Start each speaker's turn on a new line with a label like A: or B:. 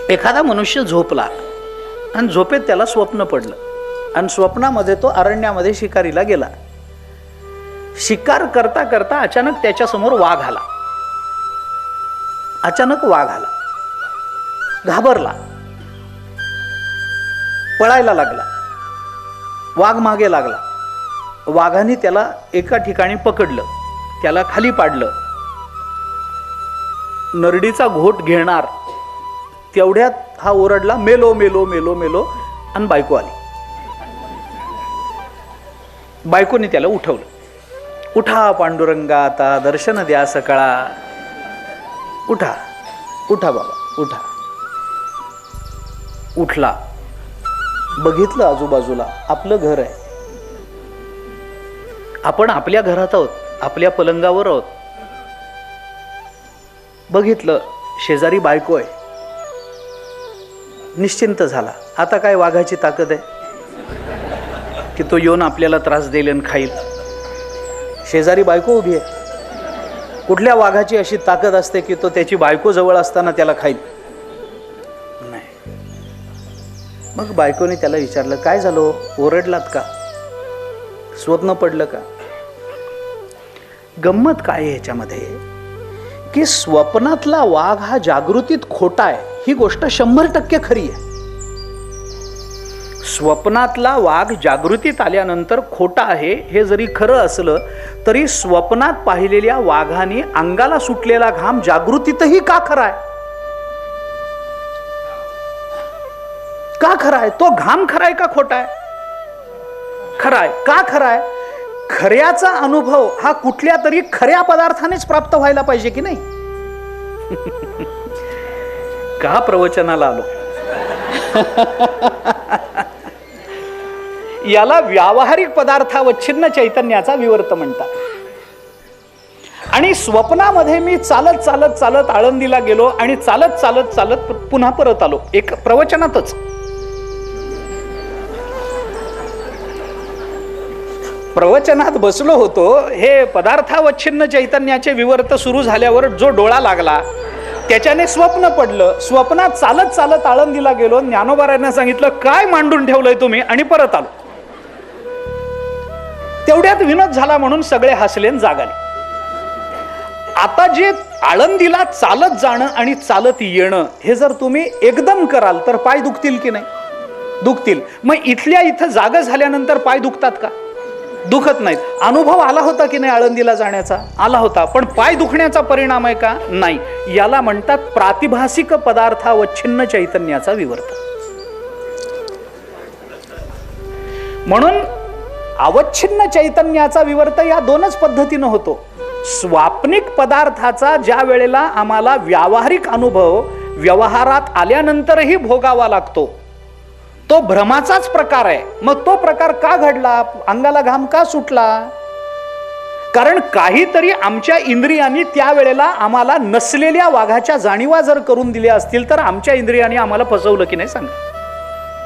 A: एखादा मनुष्य झोपला आणि झोपेत त्याला स्वप्न पडलं आणि स्वप्नामध्ये तो अरण्यामध्ये शिकारीला गेला. शिकार करता करता अचानक त्याच्यासमोर वाघ आला. अचानक वाघ आला, घाबरला, पळायला लागला. वाघ मागे लागला. वाघाने त्याला एका ठिकाणी पकडलं, त्याला खाली पाडलं. नरडीचा घोट घेणार तेवढ्यात हा ओरडला, मेलो मेलो मेलो मेलो, आणि बायको आली. बायकोने त्याला उठवलं. उठा पांडुरंगा, आता दर्शन द्या सकाळा. उठा उठा बाबा उठा. उठला, बघितलं आजूबाजूला, आपलं घर आहे. आपण आपल्या घरात आहोत, आपल्या पलंगावर आहोत. बघितलं शेजारी बायको आहे. निश्चिंत झाला. आता काय वाघाची ताकद आहे की तो येऊन आपल्याला त्रास देईल आणि खाईल. शेजारी बायको उभी आहे. कुठल्या वाघाची अशी ताकद असते की तो त्याची बायको जवळ असताना त्याला खाईल? नाही. मग बायकोने त्याला विचारलं, काय झालं, ओरडलात का, स्वप्न पडलं का? गंमत काय आहे ह्याच्यामध्ये की स्वप्नातला वाघ हा जागृतीत खोटा आहे ही गोष्ट 100% खरी आहे. स्वप्नातला वाघ जागृतीत आल्यानंतर खोटा आहे हे जरी खरं असलं तरी स्वप्नात पाहिलेल्या वाघाने अंगाला सुटलेला घाम जागृतीतही का खरा आहे? का खरा आहे? तो घाम खरा आहे का खोटा आहे? खरा आहे. का खरा आहे? खऱ्याचा अनुभव हा कुठल्या तरी खऱ्या पदार्थानेच प्राप्त व्हायला पाहिजे की नाही? का प्रवचनाला आलो? याला व्यावहारिक पदार्थावच्छिन्न चैतन्याचा विवर्त म्हणतात. आणि स्वप्नामध्ये मी चालत चालत चालत आळंदीला गेलो आणि चालत चालत चालत पुन्हा परत आलो. एक प्रवचनातच प्रवचनात बसलो होतो. हे पदार्थावच्छिन्न चैतन्याचे विवर्त सुरू झाल्यावर जो डोळा लागला त्याच्याने स्वप्न पडलं. स्वप्नात चालत चालत आळंदीला गेलो. ज्ञानोबारायांना सांगितलं, काय मांडून ठेवलंय तुम्ही, आणि परत आलो. तेवढ्यात विनोद झाला म्हणून सगळे हसले आणि जाग आली. आता जे आळंदीला चालत जाणं आणि चालत येणं हे जर तुम्ही एकदम कराल तर पाय दुखतील की नाही? दुखतील. मग इथल्या इथं जागा झाल्यानंतर पाय दुखतात का? दुखत नाहीत. अनुभव आला होता की नाही आळंदीला जाण्याचा? आला होता. पण पाय दुखण्याचा परिणाम आहे का? नाही. याला म्हणतात प्रातिभासिक पदार्थावच्छिन्न चैतन्याचा विवर्त. म्हणून अवच्छिन्न चैतन्याचा विवर्त या दोनच पद्धतीनं होतो. स्वाप्निक पदार्थाचा ज्या वेळेला आम्हाला व्यावहारिक अनुभव व्यवहारात आल्यानंतरही भोगावा लागतो तो भ्रमाचाच प्रकार आहे. मग तो प्रकार का घडला? अंगाला घाम का सुटला? कारण काहीतरी आमच्या इंद्रियांनी त्यावेळेला आम्हाला नसलेल्या वाघाच्या जाणीवा जर करून दिल्या असतील तर आमच्या इंद्रियांनी आम्हाला फसवलं की नाही सांगा.